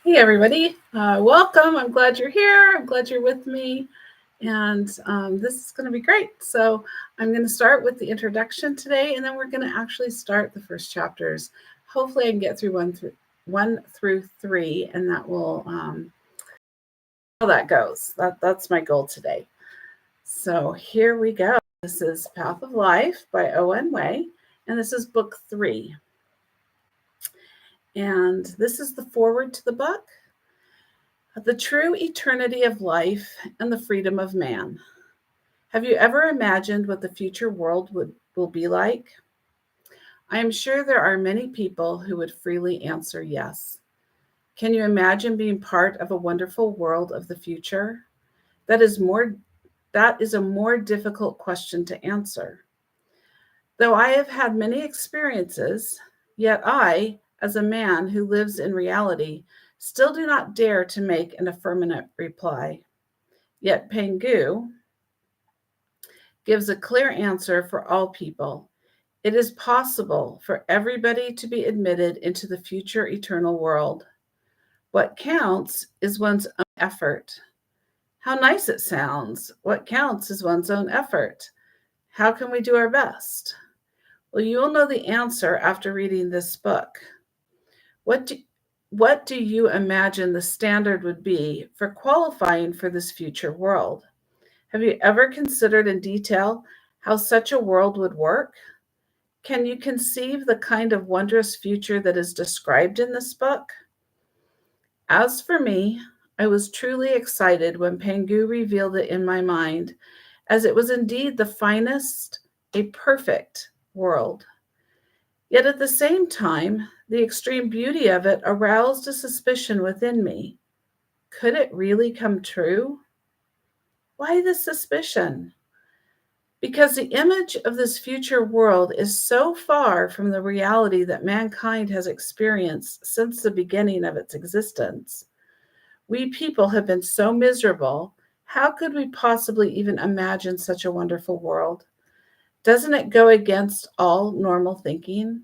Hey, everybody. Welcome. I'm glad you're here. I'm glad you're with me. And this is going to be great. So, I'm going to start with the introduction today, and then we're going to actually start the first chapters. Hopefully, I can get through one through three, and that will how that goes. That's my goal today. So, here we go. This is Path of Life by Ou Wen Wei, and this is book 3. And this is the foreword to the book. The true eternity of life and the freedom of man. Have you ever imagined what the future world will be like? I am sure there are many people who would freely answer yes. Can you imagine being part of a wonderful world of the future? That is a more difficult question to answer. Though I have had many experiences, yet I, as a man who lives in reality, still do not dare to make an affirmative reply. Yet Pangu gives a clear answer for all people. It is possible for everybody to be admitted into the future eternal world. What counts is one's own effort. How nice it sounds. What counts is one's own effort. How can we do our best? Well, you will know the answer after reading this book. What do you imagine the standard would be for qualifying for this future world? Have you ever considered in detail how such a world would work? Can you conceive the kind of wondrous future that is described in this book? As for me, I was truly excited when Pangu revealed it in my mind, as it was indeed the finest, a perfect world. Yet at the same time, the extreme beauty of it aroused a suspicion within me. Could it really come true? Why this suspicion? Because the image of this future world is so far from the reality that mankind has experienced since the beginning of its existence. We people have been so miserable. How could we possibly even imagine such a wonderful world? Doesn't it go against all normal thinking?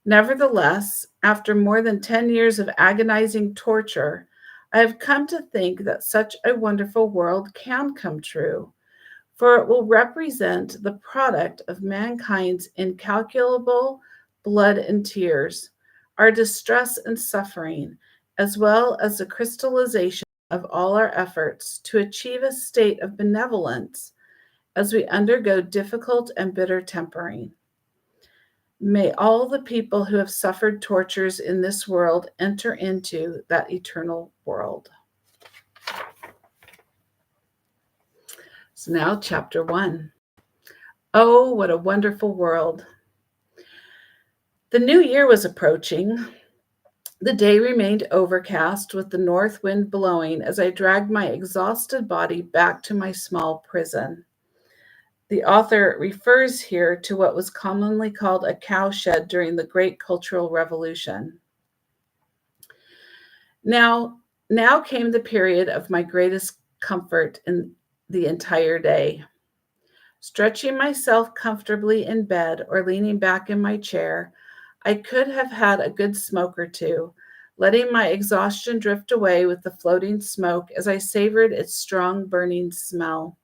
Nevertheless, after more than 10 years of agonizing torture, I have come to think that such a wonderful world can come true, for it will represent the product of mankind's incalculable blood and tears, our distress and suffering, as well as the crystallization of all our efforts to achieve a state of benevolence as we undergo difficult and bitter tempering. May all the people who have suffered tortures in this world enter into that eternal world. So now, chapter 1. Oh, what a wonderful world. The new year was approaching. The day remained overcast with the north wind blowing as I dragged my exhausted body back to my small prison. The author refers here to what was commonly called a cowshed during the Great Cultural Revolution. Now came the period of my greatest comfort in the entire day. Stretching myself comfortably in bed or leaning back in my chair, I could have had a good smoke or two, letting my exhaustion drift away with the floating smoke as I savored its strong burning smell.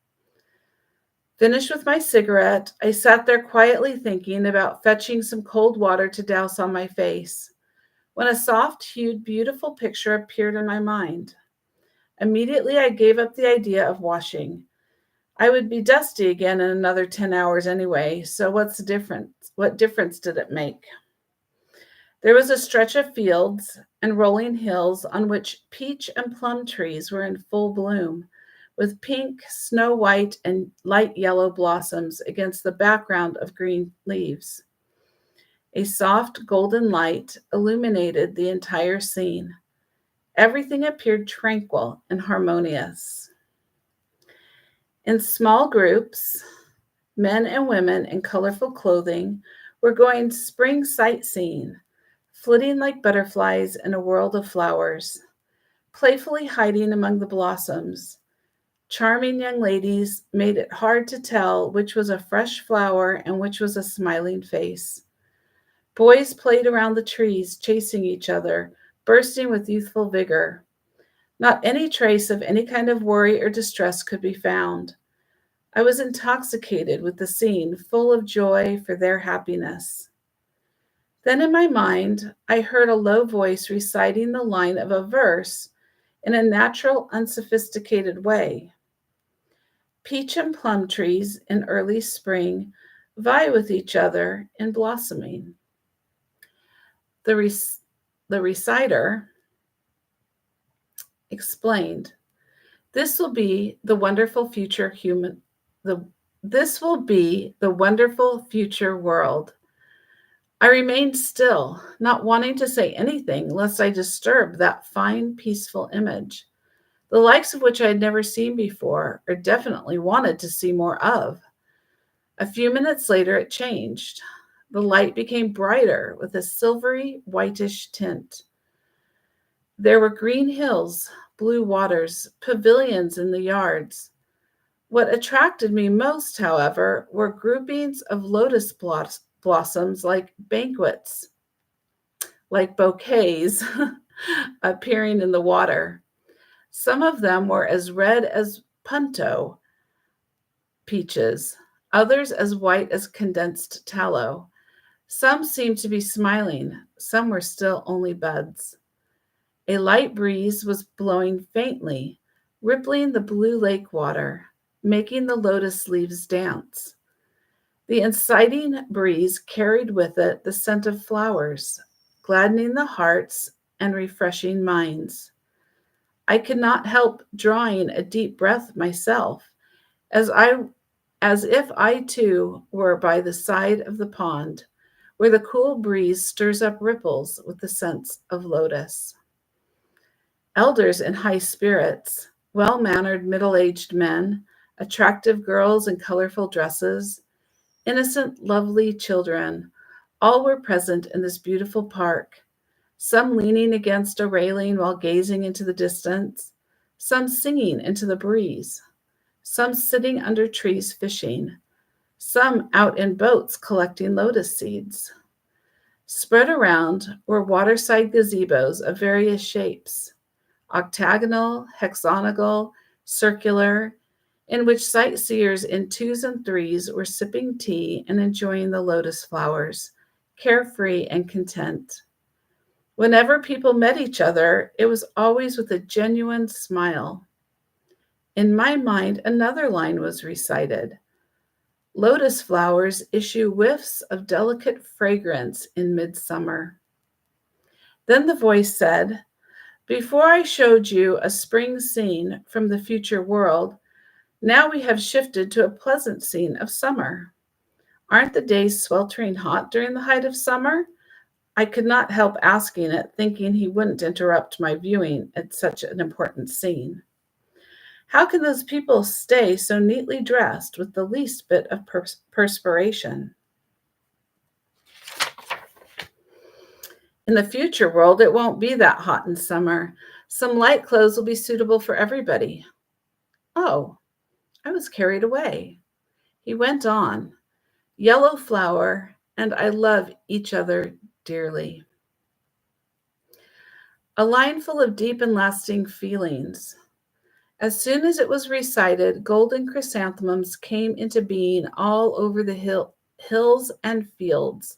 Finished with my cigarette, I sat there quietly thinking about fetching some cold water to douse on my face, when a soft-hued, beautiful picture appeared in my mind. Immediately, I gave up the idea of washing. I would be dusty again in another 10 hours anyway, so what's the difference? What difference did it make? There was a stretch of fields and rolling hills on which peach and plum trees were in full bloom, with pink, snow white, and light yellow blossoms against the background of green leaves. A soft golden light illuminated the entire scene. Everything appeared tranquil and harmonious. In small groups, men and women in colorful clothing were going spring sightseeing, flitting like butterflies in a world of flowers, playfully hiding among the blossoms. Charming young ladies made it hard to tell which was a fresh flower and which was a smiling face. Boys played around the trees, chasing each other, bursting with youthful vigor. Not any trace of any kind of worry or distress could be found. I was intoxicated with the scene, full of joy for their happiness. Then in my mind, I heard a low voice reciting the line of a verse in a natural, unsophisticated way. Peach and plum trees in early spring vie with each other in blossoming. The, the reciter explained, This will be the wonderful future this will be the wonderful future world. I remained still, not wanting to say anything lest I disturb that fine, peaceful image, the likes of which I had never seen before, or definitely wanted to see more of. A few minutes later, it changed. The light became brighter with a silvery, whitish tint. There were green hills, blue waters, pavilions in the yards. What attracted me most, however, were groupings of lotus blossoms like banquets, like bouquets, appearing in the water. Some of them were as red as punto peaches, others as white as condensed tallow. Some seemed to be smiling, some were still only buds. A light breeze was blowing faintly, rippling the blue lake water, making the lotus leaves dance. The inciting breeze carried with it the scent of flowers, gladdening the hearts and refreshing minds. I could not help drawing a deep breath myself, as if I too were by the side of the pond, where the cool breeze stirs up ripples with the scents of lotus. Elders in high spirits, well-mannered middle-aged men, attractive girls in colorful dresses, innocent, lovely children, all were present in this beautiful park, some leaning against a railing while gazing into the distance, some singing into the breeze, some sitting under trees fishing, some out in boats collecting lotus seeds. Spread around were waterside gazebos of various shapes, octagonal, hexagonal, circular, in which sightseers in twos and threes were sipping tea and enjoying the lotus flowers, carefree and content. Whenever people met each other, it was always with a genuine smile. In my mind, another line was recited. Lotus flowers issue whiffs of delicate fragrance in midsummer. Then the voice said, Before I showed you a spring scene from the future world, now we have shifted to a pleasant scene of summer. Aren't the days sweltering hot during the height of summer? I could not help asking it, thinking he wouldn't interrupt my viewing at such an important scene. How can those people stay so neatly dressed with the least bit of perspiration? In the future world, it won't be that hot in summer. Some light clothes will be suitable for everybody. Oh, I was carried away. He went on, Yellow flower, and I love each other dearly. A line full of deep and lasting feelings. As soon as it was recited, golden chrysanthemums came into being all over the hills and fields,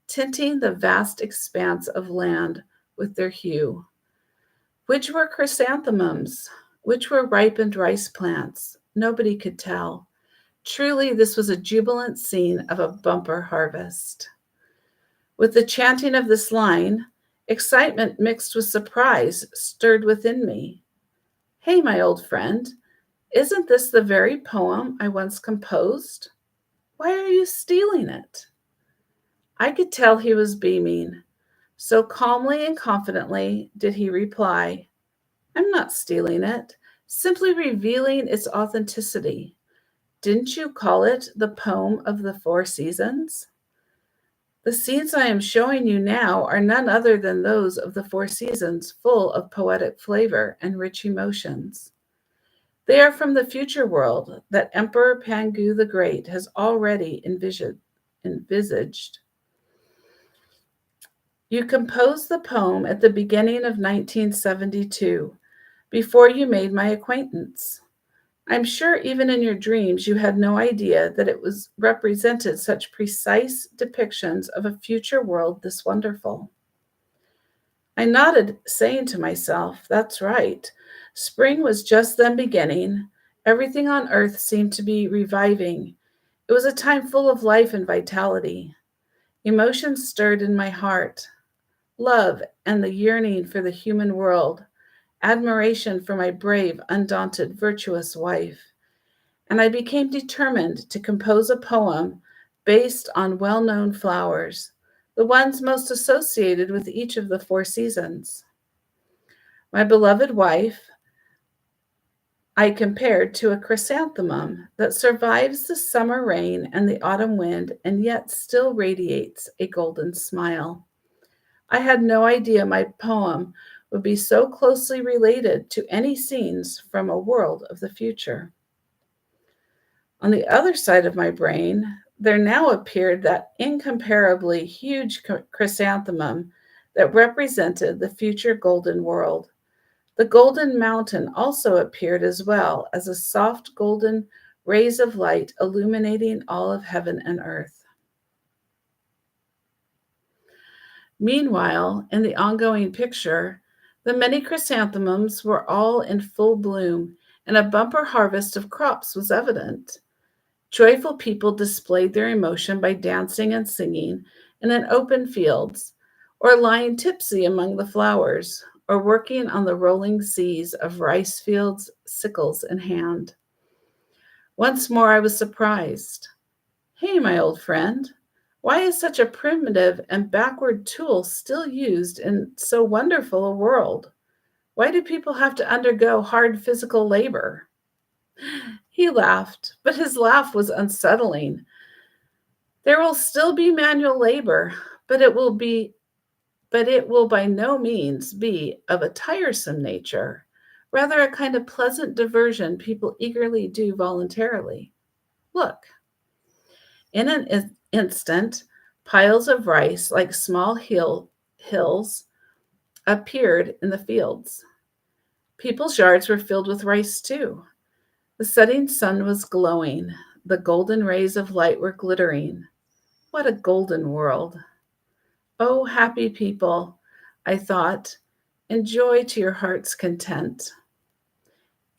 tinting the vast expanse of land with their hue. Which were chrysanthemums? Which were ripened rice plants? Nobody could tell. Truly, this was a jubilant scene of a bumper harvest. With the chanting of this line, excitement mixed with surprise stirred within me. Hey, my old friend, isn't this the very poem I once composed? Why are you stealing it? I could tell he was beaming. So calmly and confidently did he reply, I'm not stealing it, simply revealing its authenticity. Didn't you call it the poem of the four seasons? The scenes I am showing you now are none other than those of the four seasons, full of poetic flavor and rich emotions. They are from the future world that Emperor Pangu the Great has already envisaged. You composed the poem at the beginning of 1972, before you made my acquaintance. I'm sure even in your dreams you had no idea that it was represented such precise depictions of a future world this wonderful. I nodded, saying to myself, that's right. Spring was just then beginning. Everything on earth seemed to be reviving. It was a time full of life and vitality. Emotions stirred in my heart: love and the yearning for the human world, admiration for my brave, undaunted, virtuous wife. And I became determined to compose a poem based on well known flowers, the ones most associated with each of the four seasons. My beloved wife I compared to a chrysanthemum that survives the summer rain and the autumn wind and yet still radiates a golden smile. I had no idea my poem would be so closely related to any scenes from a world of the future. On the other side of my brain, there now appeared that incomparably huge chrysanthemum that represented the future golden world. The golden mountain also appeared as well as a soft golden rays of light illuminating all of heaven and earth. Meanwhile, in the ongoing picture, the many chrysanthemums were all in full bloom, and a bumper harvest of crops was evident. Joyful people displayed their emotion by dancing and singing in an open fields, or lying tipsy among the flowers, or working on the rolling seas of rice fields, sickles in hand. Once more I was surprised. Hey, my old friend, why is such a primitive and backward tool still used in so wonderful a world? Why do people have to undergo hard physical labor? He laughed, but his laugh was unsettling. There will still be manual labor, but it will by no means be of a tiresome nature, rather a kind of pleasant diversion people eagerly do voluntarily. Look, in an instant, piles of rice like small hills appeared in the fields. People's yards were filled with rice too. The setting sun was glowing. The golden rays of light were glittering. What a golden world! Oh, happy people, I thought, enjoy to your heart's content.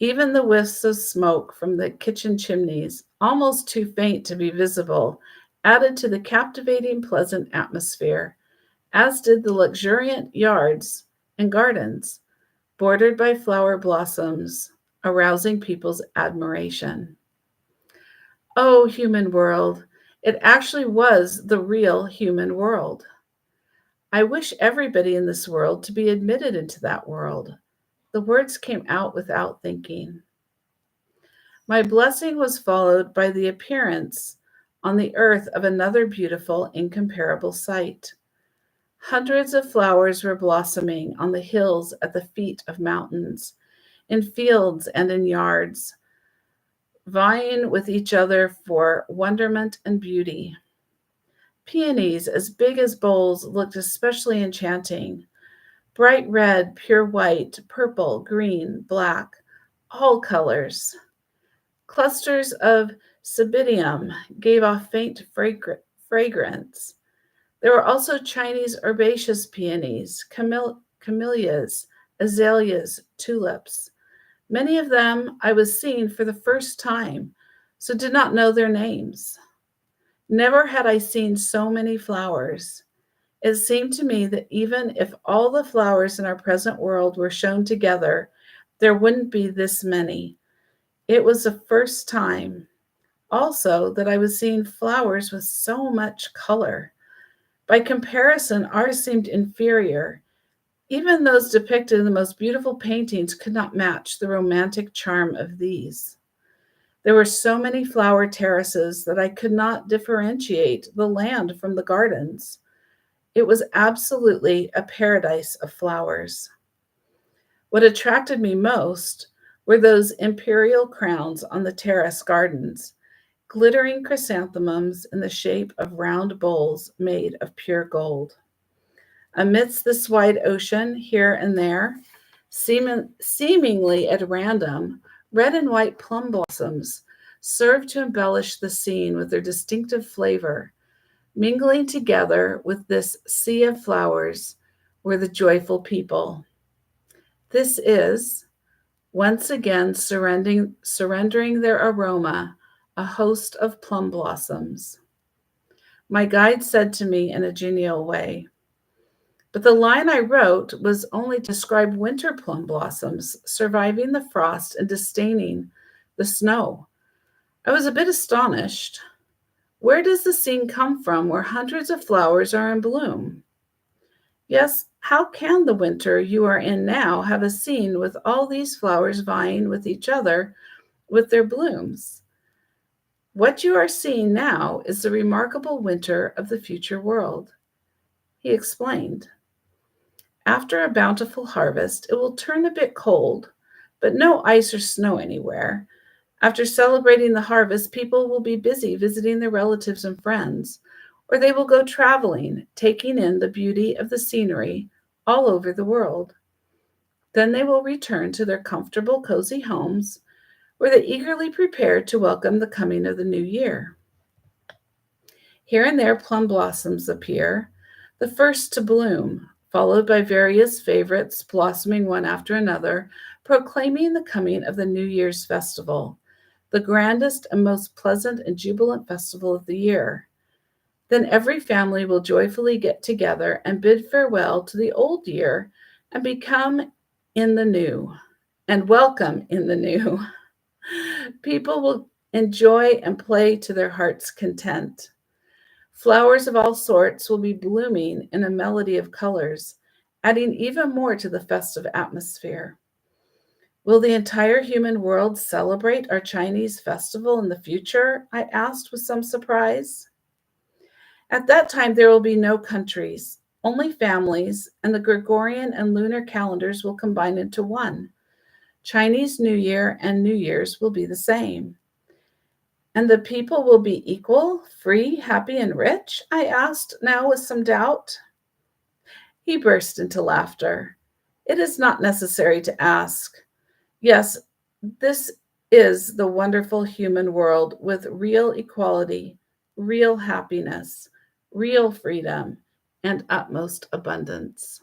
Even the whiffs of smoke from the kitchen chimneys, almost too faint to be visible, added to the captivating, pleasant atmosphere, as did the luxuriant yards and gardens, bordered by flower blossoms, arousing people's admiration. Oh, human world! It actually was the real human world. I wish everybody in this world to be admitted into that world. The words came out without thinking. My blessing was followed by the appearance on the earth of another beautiful, incomparable sight. Hundreds of flowers were blossoming on the hills at the feet of mountains, in fields and in yards, vying with each other for wonderment and beauty. Peonies as big as bowls looked especially enchanting. Bright red, pure white, purple, green, black, all colors. Clusters of cymbidium gave off faint fragrance. There were also Chinese herbaceous peonies, camellias, azaleas, tulips. Many of them I was seeing for the first time, so did not know their names. Never had I seen so many flowers. It seemed to me that even if all the flowers in our present world were shown together, there wouldn't be this many. It was the first time, also, that I was seeing flowers with so much color. By comparison, ours seemed inferior. Even those depicted in the most beautiful paintings could not match the romantic charm of these. There were so many flower terraces that I could not differentiate the land from the gardens. It was absolutely a paradise of flowers. What attracted me most were those imperial crowns on the terrace gardens, glittering chrysanthemums in the shape of round bowls made of pure gold. Amidst this wide ocean, here and there, seemingly at random, red and white plum blossoms serve to embellish the scene with their distinctive flavor. Mingling together with this sea of flowers were the joyful people. This is, once again surrendering their aroma, a host of plum blossoms. My guide said to me in a genial way, but the line I wrote was only to describe winter plum blossoms surviving the frost and disdaining the snow. I was a bit astonished. Where does the scene come from where hundreds of flowers are in bloom? Yes, how can the winter you are in now have a scene with all these flowers vying with each other with their blooms? What you are seeing now is the remarkable winter of the future world. He explained. After a bountiful harvest, it will turn a bit cold, but no ice or snow anywhere. After celebrating the harvest, people will be busy visiting their relatives and friends, or they will go traveling, taking in the beauty of the scenery all over the world. Then they will return to their comfortable, cozy homes, where they eagerly prepare to welcome the coming of the new year. Here and there, plum blossoms appear, the first to bloom, followed by various favorites blossoming one after another, proclaiming the coming of the New Year's festival, the grandest and most pleasant and jubilant festival of the year. Then every family will joyfully get together and bid farewell to the old year and become in the new and welcome in the new. People will enjoy and play to their heart's content. Flowers of all sorts will be blooming in a melody of colors, adding even more to the festive atmosphere. Will the entire human world celebrate our Chinese festival in the future? I asked with some surprise. At that time, there will be no countries, only families, and the Gregorian and lunar calendars will combine into one. Chinese New Year and New Year's will be the same. And the people will be equal, free, happy, and rich? I asked, now with some doubt. He burst into laughter. It is not necessary to ask. Yes, this is the wonderful human world with real equality, real happiness, real freedom, and utmost abundance.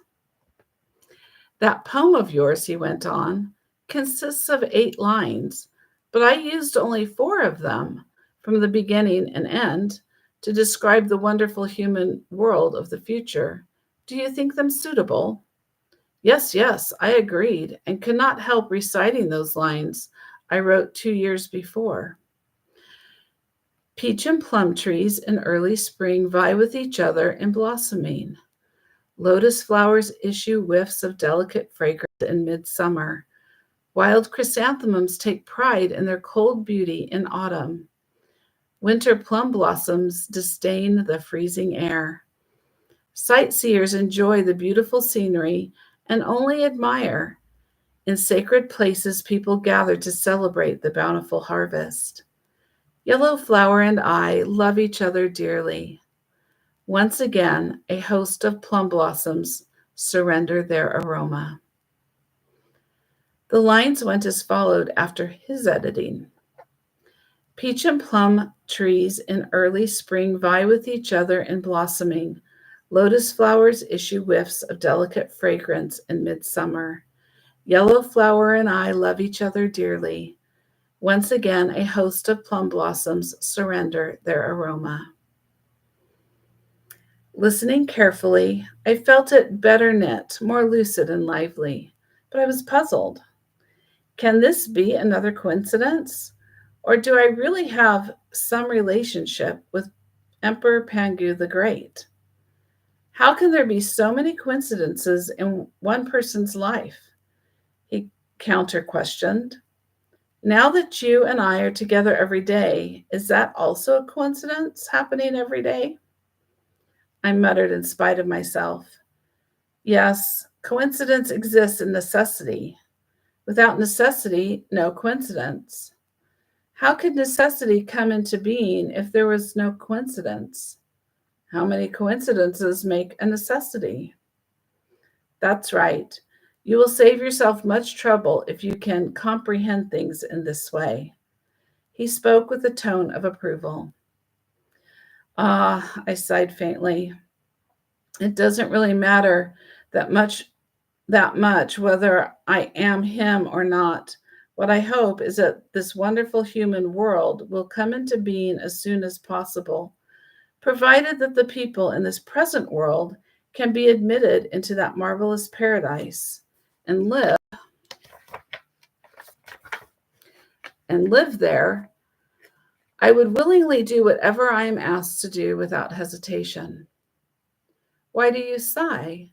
That poem of yours, he went on, consists of 8 lines, but I used only 4 of them from the beginning and end to describe the wonderful human world of the future. Do you think them suitable? Yes, yes, I agreed and could not help reciting those lines I wrote 2 years before. Peach and plum trees in early spring vie with each other in blossoming. Lotus flowers issue whiffs of delicate fragrance in midsummer. Wild chrysanthemums take pride in their cold beauty in autumn. Winter plum blossoms disdain the freezing air. Sightseers enjoy the beautiful scenery and only admire. In sacred places, people gather to celebrate the bountiful harvest. Yellow flower and I love each other dearly. Once again, a host of plum blossoms surrender their aroma. The lines went as followed after his editing. Peach and plum trees in early spring vie with each other in blossoming. Lotus flowers issue whiffs of delicate fragrance in midsummer. Yellow flower and I love each other dearly. Once again, a host of plum blossoms surrender their aroma. Listening carefully, I felt it better knit, more lucid and lively, but I was puzzled. Can this be another coincidence? Or do I really have some relationship with Emperor Pangu the Great? How can there be so many coincidences in one person's life? He counter-questioned. Now that you and I are together every day, is that also a coincidence happening every day? I muttered in spite of myself. Yes, coincidence exists in necessity. Without necessity, no coincidence. How could necessity come into being if there was no coincidence? How many coincidences make a necessity? That's right. You will save yourself much trouble if you can comprehend things in this way. He spoke with a tone of approval. Ah, I sighed faintly. It doesn't really matter that much whether I am him or not. What I hope is that this wonderful human world will come into being as soon as possible, provided that the people in this present world can be admitted into that marvelous paradise and live there. I would willingly do whatever I am asked to do without hesitation. Why do you sigh?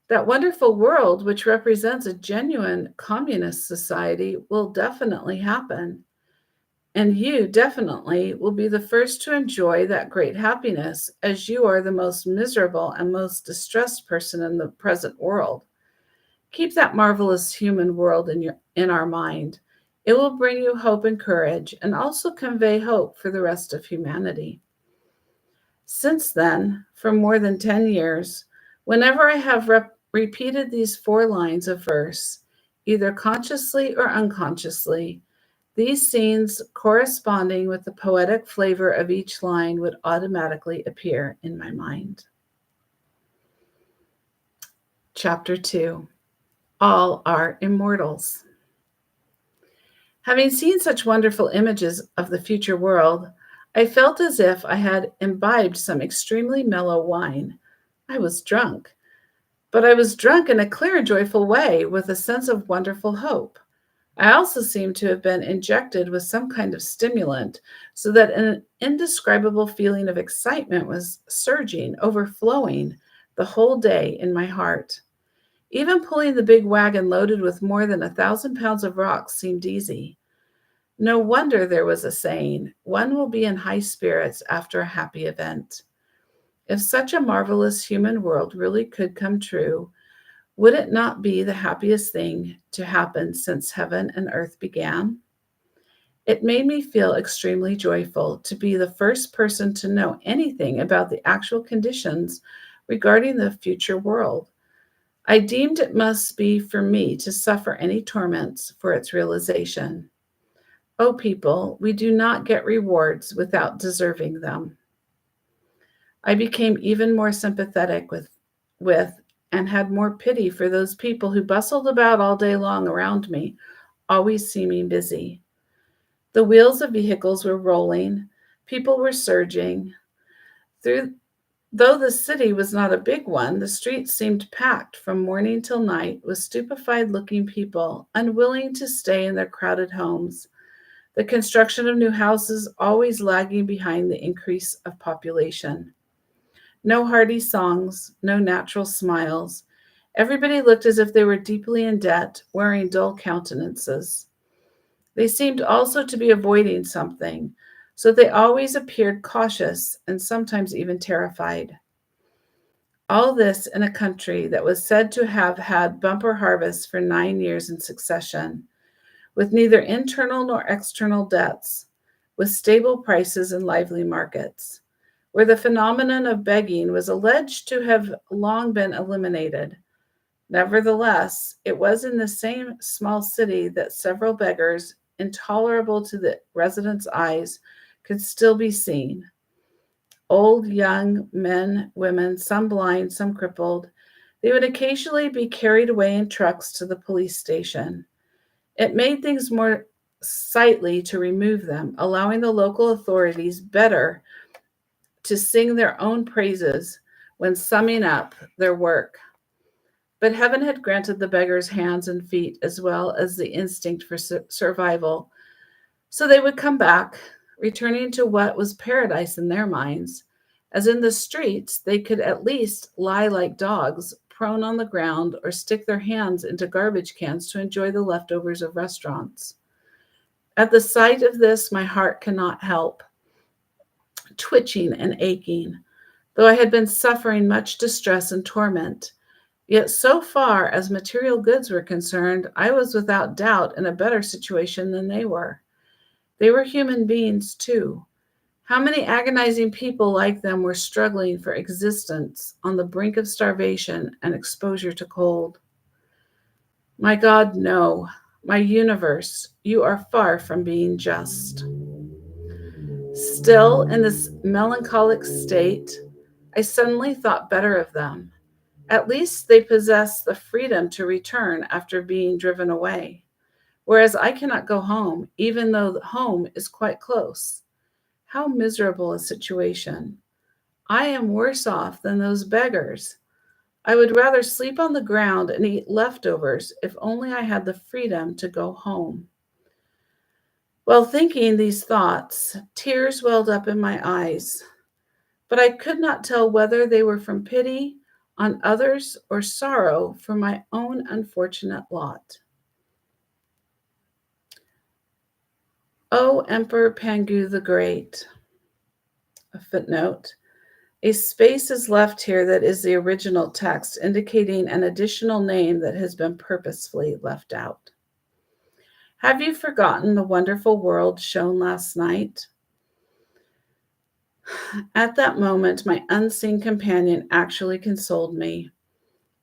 That wonderful world, which represents a genuine communist society, will definitely happen. And you definitely will be the first to enjoy that great happiness, as you are the most miserable and most distressed person in the present world. Keep that marvelous human world in our mind. It will bring you hope and courage, and also convey hope for the rest of humanity. Since then, for more than 10 years, whenever I have repeated these 4 lines of verse, either consciously or unconsciously, these scenes corresponding with the poetic flavor of each line would automatically appear in my mind. Chapter 2. All are immortals. Having seen such wonderful images of the future world, I felt as if I had imbibed some extremely mellow wine. I was drunk, but I was drunk in a clear and joyful way with a sense of wonderful hope. I also seemed to have been injected with some kind of stimulant, so that an indescribable feeling of excitement was surging, overflowing the whole day in my heart. Even pulling the big wagon loaded with more than 1,000 pounds of rocks seemed easy. No wonder there was a saying, one will be in high spirits after a happy event. If such a marvelous human world really could come true, would it not be the happiest thing to happen since heaven and earth began? It made me feel extremely joyful to be the first person to know anything about the actual conditions regarding the future world. I deemed it must be for me to suffer any torments for its realization. O people, we do not get rewards without deserving them. I became even more sympathetic with and had more pity for those people who bustled about all day long around me, always seeming busy. The wheels of vehicles were rolling, people were surging. Though the city was not a big one, the streets seemed packed from morning till night with stupefied-looking people, unwilling to stay in their crowded homes, the construction of new houses always lagging behind the increase of population. No hearty songs, no natural smiles. Everybody looked as if they were deeply in debt, wearing dull countenances. They seemed also to be avoiding something, so they always appeared cautious and sometimes even terrified. All this in a country that was said to have had bumper harvests for 9 years in succession, with neither internal nor external debts, with stable prices and lively markets, where the phenomenon of begging was alleged to have long been eliminated. Nevertheless, it was in the same small city that several beggars, intolerable to the residents' eyes, could still be seen. Old, young, men, women, some blind, some crippled, they would occasionally be carried away in trucks to the police station. It made things more sightly to remove them, allowing the local authorities better to sing their own praises when summing up their work. But heaven had granted the beggars hands and feet as well as the instinct for survival, so they would come back, returning to what was paradise in their minds, as in the streets they could at least lie like dogs, prone on the ground, or stick their hands into garbage cans to enjoy the leftovers of restaurants. At the sight of this, my heart cannot help twitching and aching, though I had been suffering much distress and torment. Yet so far as material goods were concerned, I was without doubt in a better situation than they were. They were human beings too. How many agonizing people like them were struggling for existence on the brink of starvation and exposure to cold? My God, no. My universe, you are far from being just. Still in this melancholic state, I suddenly thought better of them. At least they possess the freedom to return after being driven away, whereas I cannot go home, even though home is quite close. How miserable a situation. I am worse off than those beggars. I would rather sleep on the ground and eat leftovers if only I had the freedom to go home. While thinking these thoughts, tears welled up in my eyes, but I could not tell whether they were from pity on others or sorrow for my own unfortunate lot. O Emperor Pangu the Great. A footnote. A space is left here that is the original text, indicating an additional name that has been purposefully left out. Have you forgotten the wonderful world shown last night? At that moment, my unseen companion actually consoled me.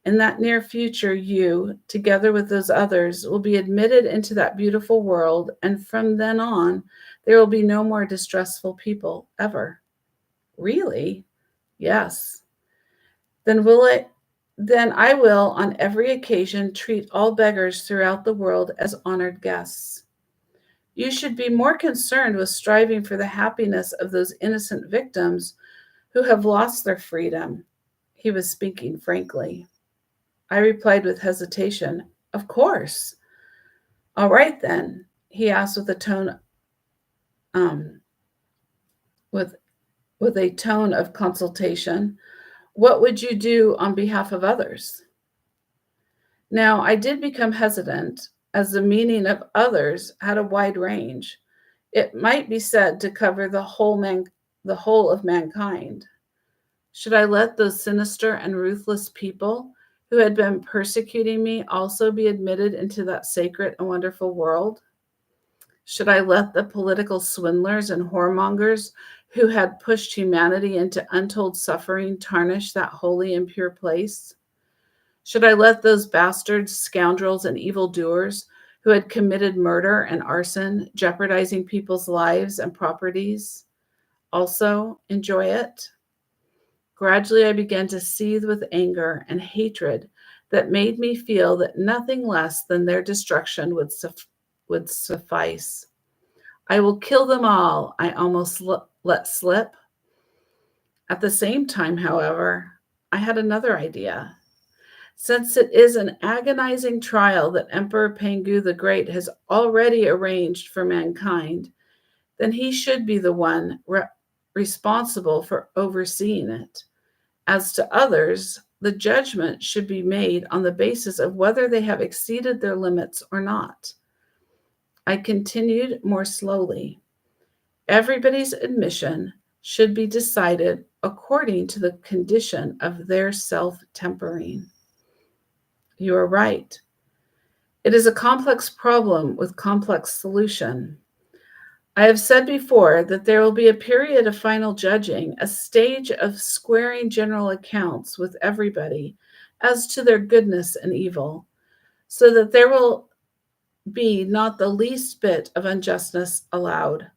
In that near future, you, together with those others, will be admitted into that beautiful world, and from then on, there will be no more distressful people, ever. Really? Yes. Then I will, on every occasion, treat all beggars throughout the world as honored guests. You should be more concerned with striving for the happiness of those innocent victims who have lost their freedom. He was speaking frankly. I replied with hesitation, Of course. All right then, he asked um, with with a tone of consultation. What would you do on behalf of others? Now, I did become hesitant, as the meaning of others had a wide range. It might be said to cover the whole of mankind. Should I let those sinister and ruthless people who had been persecuting me also be admitted into that sacred and wonderful world? Should I let the political swindlers and whoremongers who had pushed humanity into untold suffering tarnish that holy and pure place? Should I let those bastards, scoundrels, and evildoers who had committed murder and arson, jeopardizing people's lives and properties, also enjoy it? Gradually, I began to seethe with anger and hatred that made me feel that nothing less than their destruction would suffice. I will kill them all, I almost let slip. At the same time, however, I had another idea. Since it is an agonizing trial that Emperor Pangu the Great has already arranged for mankind, then he should be the one responsible for overseeing it. As to others, the judgment should be made on the basis of whether they have exceeded their limits or not. I continued more slowly. Everybody's admission should be decided according to the condition of their self-tempering. You are right. It is a complex problem with complex solution. I have said before that there will be a period of final judging, a stage of squaring general accounts with everybody as to their goodness and evil, so that there will be not the least bit of injustice allowed.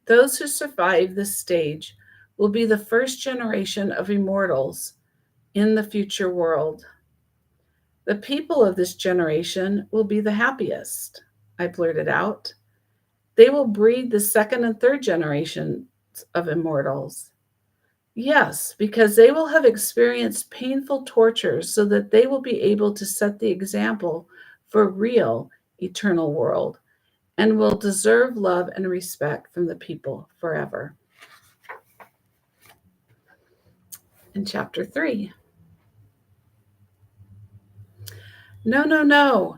Those who survive this stage will be the first generation of immortals in the future world. The people of this generation will be the happiest, I blurted out. They will breed the second and third generations of immortals. Yes, because they will have experienced painful tortures so that they will be able to set the example for real eternal world and will deserve love and respect from the people forever. In chapter 3. No, no, no.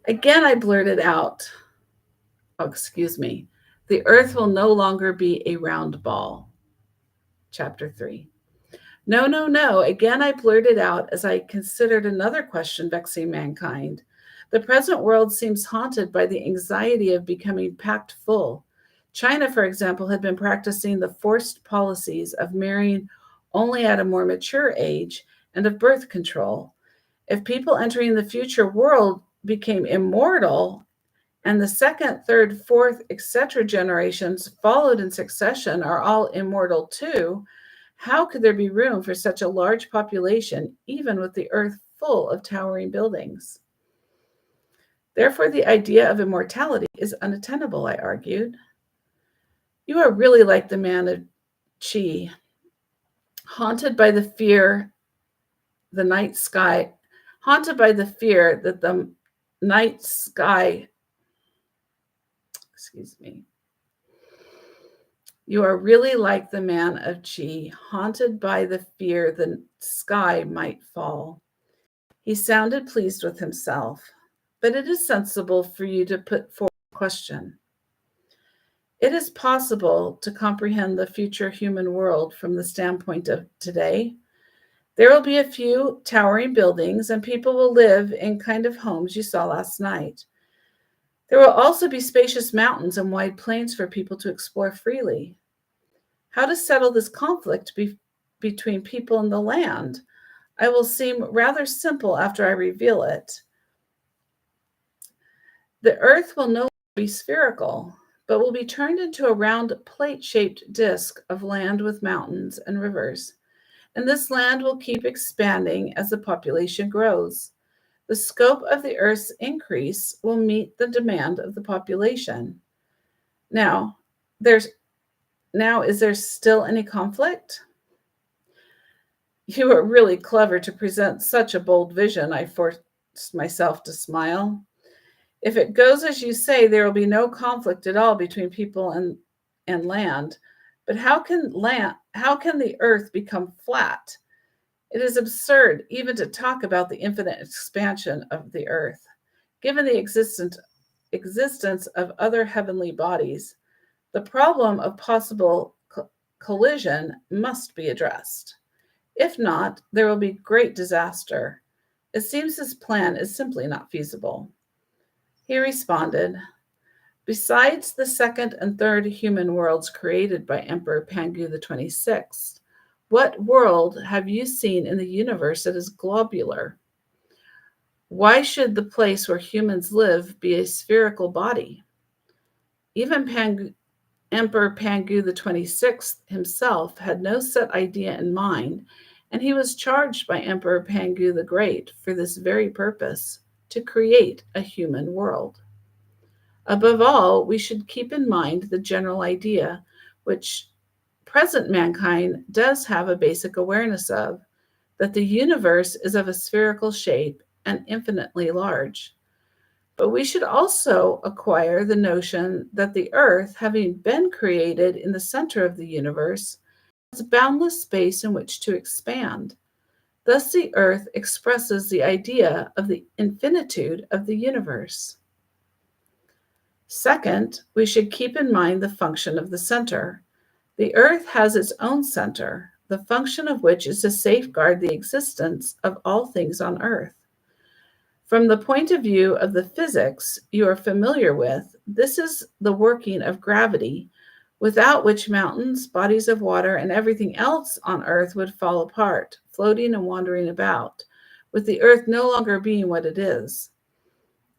Again, I blurted out. Oh, excuse me. The earth will no longer be a round ball. Chapter 3. No, no, no. Again, I blurted out as I considered another question vexing mankind. The present world seems haunted by the anxiety of becoming packed full. China, for example, had been practicing the forced policies of marrying only at a more mature age and of birth control. If people entering the future world became immortal and the second, third, fourth, etc. generations followed in succession are all immortal too, how could there be room for such a large population, even with the earth full of towering buildings? Therefore, the idea of immortality is unattainable, I argued. You are really like the man of Qi, haunted by the fear the night sky, haunted by the fear that the night sky, excuse me. You are really like the man of Qi, haunted by the fear the sky might fall. He sounded pleased with himself, but it is sensible for you to put forward a question. It is possible to comprehend the future human world from the standpoint of today. There will be a few towering buildings, and people will live in kind of homes you saw last night. There will also be spacious mountains and wide plains for people to explore freely. How to settle this conflict between people and the land? I will seem rather simple after I reveal it. The earth will no longer be spherical, but will be turned into a round plate-shaped disk of land with mountains and rivers. And this land will keep expanding as the population grows. The scope of the earth's increase will meet the demand of the population. Now, is there still any conflict? You are really clever to present such a bold vision, I forced myself to smile. If it goes as you say, there will be no conflict at all between people and land. But how can the earth become flat? It is absurd even to talk about the infinite expansion of the earth, given the existence of other heavenly bodies. The problem of possible collision must be addressed. If not, there will be great disaster. It seems this plan is simply not feasible. He responded, besides the second and third human worlds created by Emperor Pangu the 26th, what world have you seen in the universe that is globular? Why should the place where humans live be a spherical body? Even Emperor Pangu the 26th himself had no set idea in mind, and he was charged by Emperor Pangu the Great for this very purpose, to create a human world. Above all, we should keep in mind the general idea, which present mankind does have a basic awareness of, that the universe is of a spherical shape and infinitely large. But we should also acquire the notion that the earth, having been created in the center of the universe, has boundless space in which to expand. Thus, the earth expresses the idea of the infinitude of the universe. Second, we should keep in mind the function of the center. The earth has its own center, the function of which is to safeguard the existence of all things on earth. From the point of view of the physics you are familiar with, this is the working of gravity, without which mountains, bodies of water, and everything else on earth would fall apart, floating and wandering about, with the earth no longer being what it is.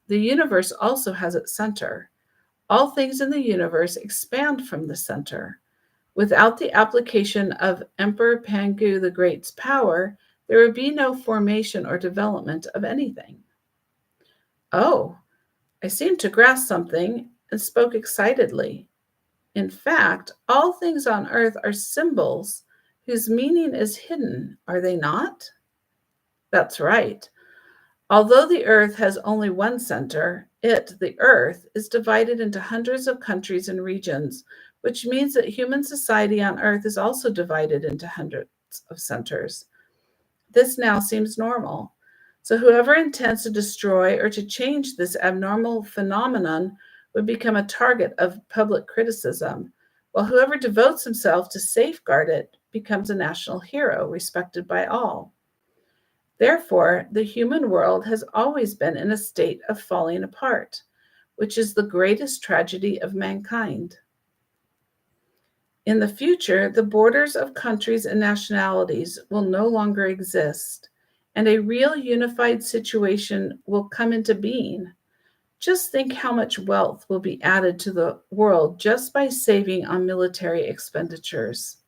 The universe also has its center. All things in the universe expand from the center. Without the application of Emperor Pangu the Great's power, there would be no formation or development of anything. Oh, I seemed to grasp something and spoke excitedly. In fact, all things on earth are symbols whose meaning is hidden, are they not? That's right. Although the earth has only one center, the earth, is divided into hundreds of countries and regions, which means that human society on earth is also divided into hundreds of centers. This now seems normal. So whoever intends to destroy or to change this abnormal phenomenon would become a target of public criticism, while whoever devotes himself to safeguard it becomes a national hero respected by all. Therefore, the human world has always been in a state of falling apart, which is the greatest tragedy of mankind. In the future, the borders of countries and nationalities will no longer exist, and a real unified situation will come into being. Just think how much wealth will be added to the world just by saving on military expenditures.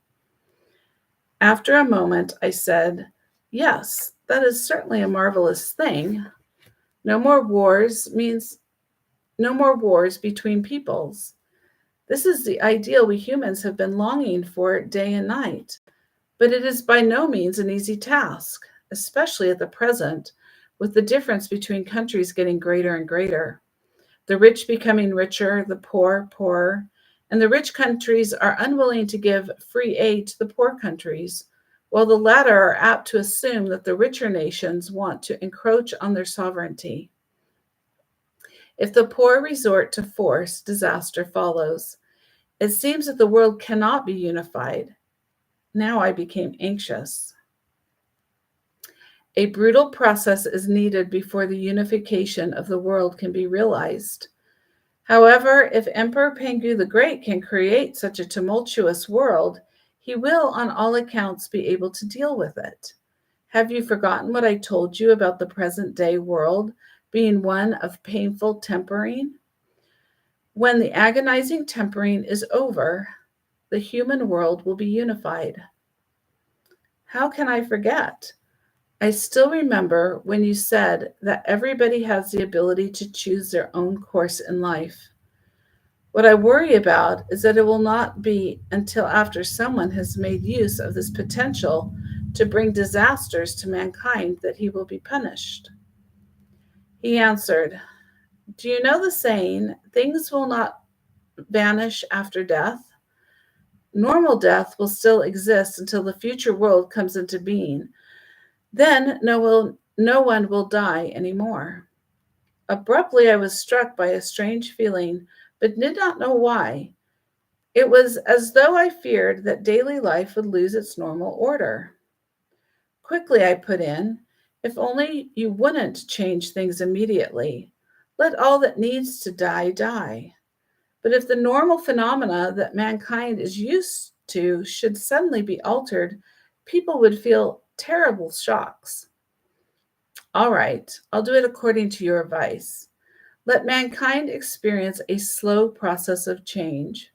After a moment, I said, "Yes, that is certainly a marvelous thing. No more wars means no more wars between peoples. This is the ideal we humans have been longing for day and night. But it is by no means an easy task, especially at the present, with the difference between countries getting greater and greater. The rich becoming richer, the poor poorer, and the rich countries are unwilling to give free aid to the poor countries, while the latter are apt to assume that the richer nations want to encroach on their sovereignty. If the poor resort to force, disaster follows. It seems that the world cannot be unified. Now I became anxious. A brutal process is needed before the unification of the world can be realized. However, if Emperor Pangu the Great can create such a tumultuous world, he will, on all accounts, be able to deal with it. Have you forgotten what I told you about the present day world being one of painful tempering? When the agonizing tempering is over, the human world will be unified. How can I forget? I still remember when you said that everybody has the ability to choose their own course in life. What I worry about is that it will not be until after someone has made use of this potential to bring disasters to mankind that he will be punished. He answered, "Do you know the saying, things will not vanish after death? Normal death will still exist until the future world comes into being. Then no one will die anymore." Abruptly, I was struck by a strange feeling, but did not know why. It was as though I feared that daily life would lose its normal order. Quickly, I put in, "If only you wouldn't change things immediately. Let all that needs to die, die. But if the normal phenomena that mankind is used to should suddenly be altered, people would feel terrible shocks." "All right, I'll do it according to your advice. Let mankind experience a slow process of change."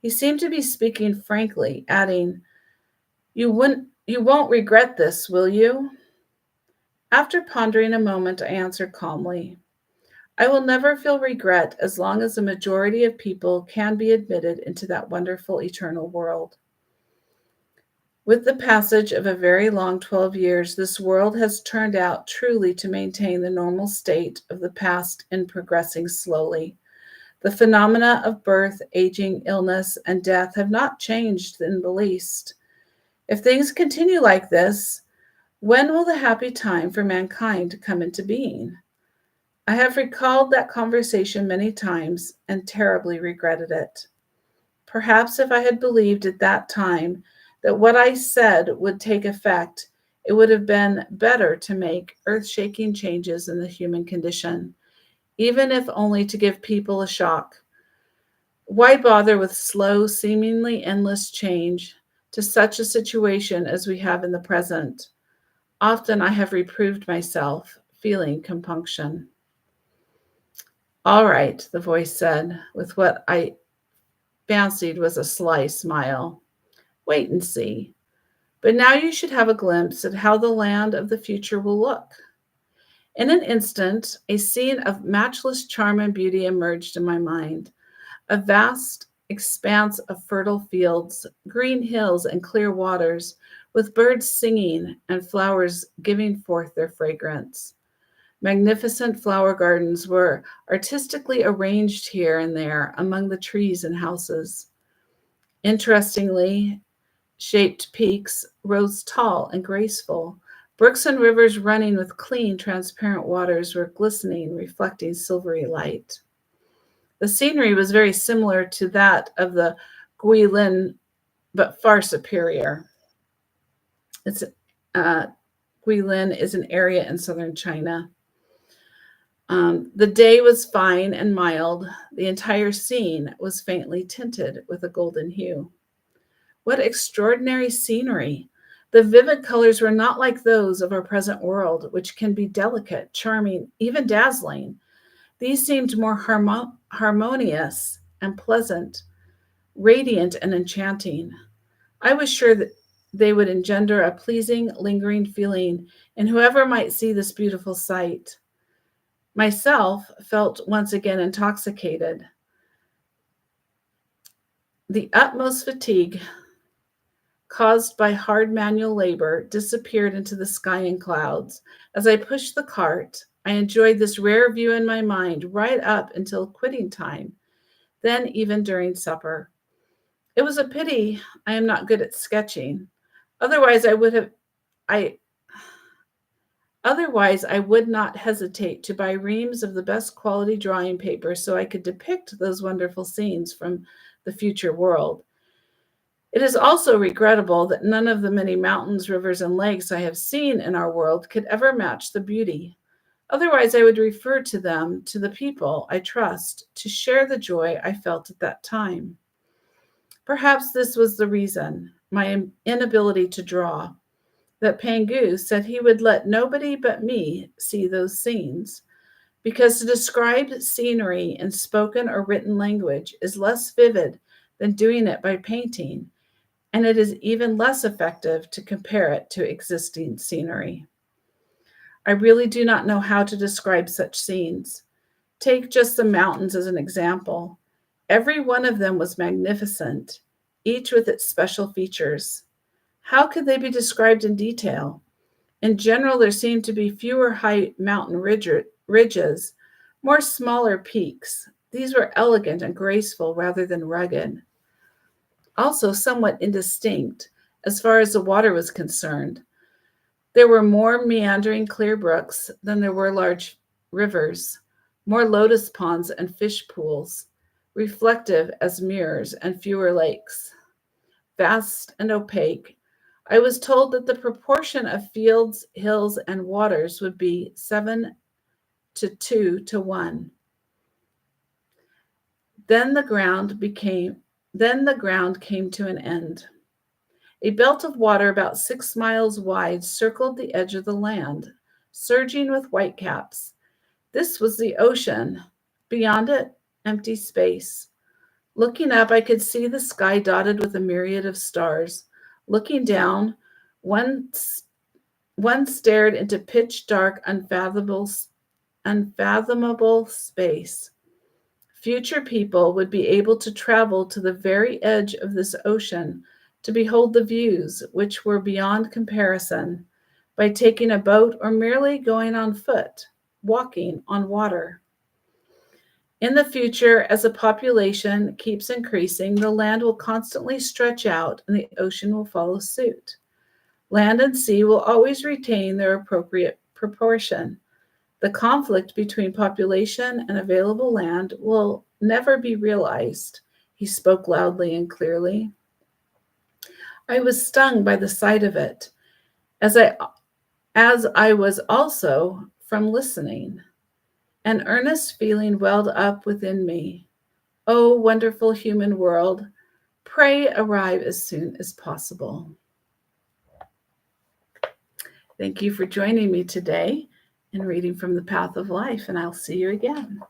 He seemed to be speaking frankly, adding, You won't regret this, will you?" After pondering a moment, I answered calmly, "I will never feel regret as long as the majority of people can be admitted into that wonderful eternal world." With the passage of a very long 12 years, this world has turned out truly to maintain the normal state of the past in progressing slowly. The phenomena of birth, aging, illness, and death have not changed in the least. If things continue like this, when will the happy time for mankind come into being? I have recalled that conversation many times and terribly regretted it. Perhaps if I had believed at that time that what I said would take effect, it would have been better to make earth-shaking changes in the human condition, even if only to give people a shock. Why bother with slow, seemingly endless change to such a situation as we have in the present? Often I have reproved myself, feeling compunction. "All right," the voice said, with what I fancied was a sly smile. "Wait and see. But now you should have a glimpse at how the land of the future will look." In an instant, a scene of matchless charm and beauty emerged in my mind. A vast expanse of fertile fields, green hills, and clear waters, with birds singing and flowers giving forth their fragrance. Magnificent flower gardens were artistically arranged here and there among the trees and houses. Interestingly shaped peaks rose tall and graceful. Brooks and rivers running with clean, transparent waters were glistening, reflecting silvery light. The scenery was very similar to that of the Guilin, but far superior. It's Guilin is an area in southern China. The day was fine and mild. The entire scene was faintly tinted with a golden hue. What extraordinary scenery! The vivid colors were not like those of our present world, which can be delicate, charming, even dazzling. These seemed more harmonious and pleasant, radiant and enchanting. I was sure that they would engender a pleasing, lingering feeling in whoever might see this beautiful sight. Myself felt once again intoxicated. The utmost fatigue caused by hard manual labor disappeared into the sky and clouds. As I pushed the cart, I enjoyed this rare view in my mind right up until quitting time, then even during supper. It was a pity I am not good at sketching. Otherwise I would have I Otherwise I would not hesitate to buy reams of the best quality drawing paper so I could depict those wonderful scenes from the future world. It is also regrettable that none of the many mountains, rivers, and lakes I have seen in our world could ever match the beauty. Otherwise, I would refer to them to the people I trust to share the joy I felt at that time. Perhaps this was the reason, my inability to draw, that Pangu said he would let nobody but me see those scenes, because to describe scenery in spoken or written language is less vivid than doing it by painting, and it is even less effective to compare it to existing scenery. I really do not know how to describe such scenes. Take just the mountains as an example. Every one of them was magnificent, each with its special features. How could they be described in detail? In general, there seemed to be fewer high mountain ridges, more smaller peaks. These were elegant and graceful rather than rugged, also somewhat indistinct as far as the water was concerned. There were more meandering clear brooks than there were large rivers, more lotus ponds and fish pools, reflective as mirrors, and fewer lakes. Vast and opaque, I was told that the proportion of fields, hills, and waters would be 7 to 2 to 1. Then the ground became then the ground came to an end. A belt of water about 6 miles wide circled the edge of the land, surging with whitecaps. This was the ocean. Beyond it, empty space. Looking up, I could see the sky dotted with a myriad of stars. Looking down, one stared into pitch dark, unfathomable space. Future people would be able to travel to the very edge of this ocean to behold the views, which were beyond comparison, by taking a boat or merely going on foot, walking on water. In the future, as the population keeps increasing, the land will constantly stretch out and the ocean will follow suit. Land and sea will always retain their appropriate proportion. The conflict between population and available land will never be realized. He spoke loudly and clearly. I was stung by the sight of it, as I was also from listening. An earnest feeling welled up within me. Oh, wonderful human world, pray arrive as soon as possible. Thank you for joining me today in reading from the Path of Life, and I'll see you again.